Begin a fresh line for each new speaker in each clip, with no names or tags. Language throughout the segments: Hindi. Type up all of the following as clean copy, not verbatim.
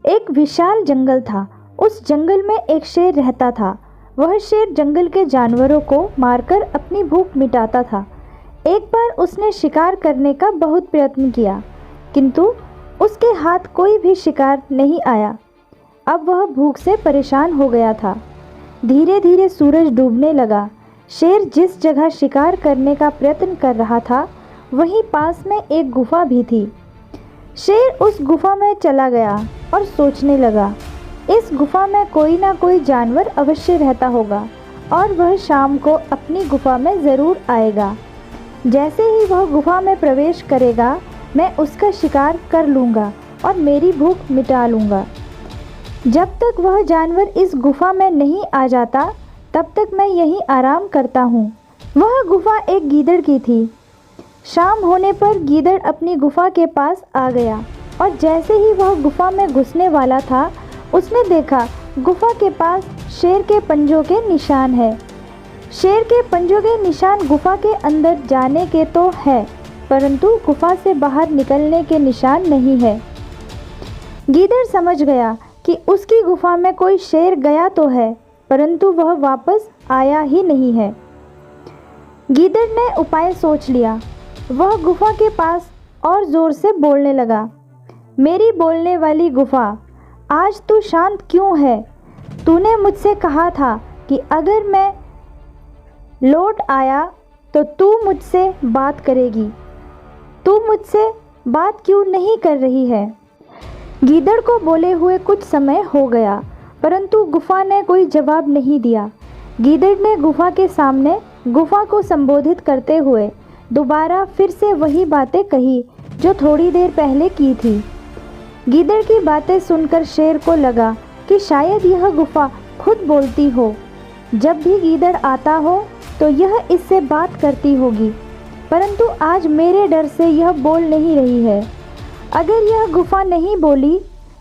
एक विशाल जंगल था। उस जंगल में एक शेर रहता था। वह शेर जंगल के जानवरों को मारकर अपनी भूख मिटाता था। एक बार उसने शिकार करने का बहुत प्रयत्न किया, किंतु उसके हाथ कोई भी शिकार नहीं आया। अब वह भूख से परेशान हो गया था। धीरे धीरे सूरज डूबने लगा। शेर जिस जगह शिकार करने का प्रयत्न कर रहा था, वहीं पास में एक गुफा भी थी। शेर उस गुफा में चला गया और सोचने लगा, इस गुफा में कोई ना कोई जानवर अवश्य रहता होगा और वह शाम को अपनी गुफा में ज़रूर आएगा। जैसे ही वह गुफा में प्रवेश करेगा, मैं उसका शिकार कर लूँगा और मेरी भूख मिटा लूँगा। जब तक वह जानवर इस गुफा में नहीं आ जाता, तब तक मैं यहीं आराम करता हूँ। वह गुफा एक गीदड़ की थी। शाम होने पर गीदड़ अपनी गुफा के पास आ गया और जैसे ही वह गुफा में घुसने वाला था, उसने देखा गुफा के पास शेर के पंजों के निशान है। शेर के पंजों के निशान गुफा के अंदर जाने के तो है, परंतु गुफा से बाहर निकलने के निशान नहीं है। गीदड़ समझ गया कि उसकी गुफा में कोई शेर गया तो है, परंतु वह वापस आया ही नहीं है। गीदड़ ने उपाय सोच लिया। वह गुफा के पास और ज़ोर से बोलने लगा, मेरी बोलने वाली गुफा, आज तू शांत क्यों है? तूने मुझसे कहा था कि अगर मैं लौट आया तो तू मुझसे बात करेगी। तू मुझसे बात क्यों नहीं कर रही है? गीदड़ को बोले हुए कुछ समय हो गया, परंतु गुफा ने कोई जवाब नहीं दिया। गीदड़ ने गुफा के सामने गुफा को संबोधित करते हुए दोबारा फिर से वही बातें कही जो थोड़ी देर पहले की थी। गीदड़ की बातें सुनकर शेर को लगा कि शायद यह गुफा खुद बोलती हो। जब भी गीदड़ आता हो तो यह इससे बात करती होगी, परंतु आज मेरे डर से यह बोल नहीं रही है। अगर यह गुफा नहीं बोली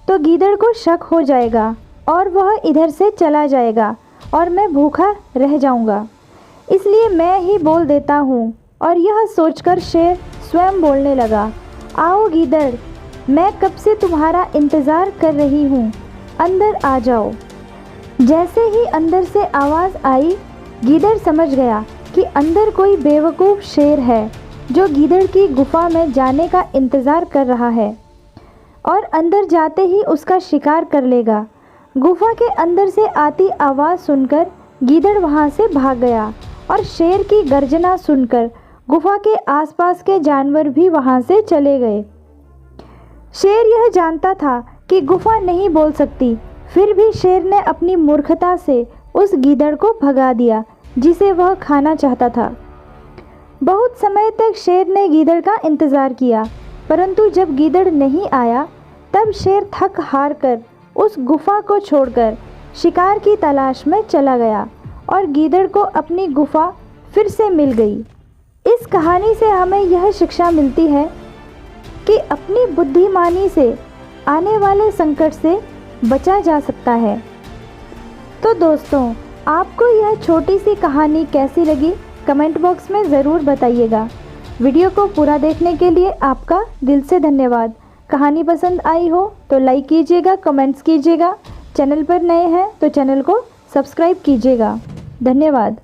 तो गीदड़ को शक हो जाएगा और वह इधर से चला जाएगा और मैं भूखा रह जाऊंगा। इसलिए मैं ही बोल देता हूँ। और यह सोचकर शेर स्वयं बोलने लगा, आओ गीदड़, मैं कब से तुम्हारा इंतज़ार कर रही हूँ, अंदर आ जाओ। जैसे ही अंदर से आवाज़ आई, गीदड़ समझ गया कि अंदर कोई बेवकूफ़ शेर है जो गीदड़ की गुफा में जाने का इंतज़ार कर रहा है और अंदर जाते ही उसका शिकार कर लेगा। गुफा के अंदर से आती आवाज़ सुनकर गीदड़ वहाँ से भाग गया और शेर की गर्जना सुनकर गुफा के आसपास के जानवर भी वहाँ से चले गए। शेर यह जानता था कि गुफा नहीं बोल सकती, फिर भी शेर ने अपनी मूर्खता से उस गीदड़ को भगा दिया जिसे वह खाना चाहता था। बहुत समय तक शेर ने गीदड़ का इंतज़ार किया, परंतु जब गीदड़ नहीं आया, तब शेर थक हार कर उस गुफा को छोड़कर शिकार की तलाश में चला गया और गीदड़ को अपनी गुफा फिर से मिल गई। इस कहानी से हमें यह शिक्षा मिलती है कि अपनी बुद्धिमानी से आने वाले संकट से बचा जा सकता है। तो दोस्तों, आपको यह छोटी सी कहानी कैसी लगी, कमेंट बॉक्स में ज़रूर बताइएगा। वीडियो को पूरा देखने के लिए आपका दिल से धन्यवाद। कहानी पसंद आई हो तो लाइक कीजिएगा, कमेंट्स कीजिएगा। चैनल पर नए हैं तो चैनल को सब्सक्राइब कीजिएगा। धन्यवाद।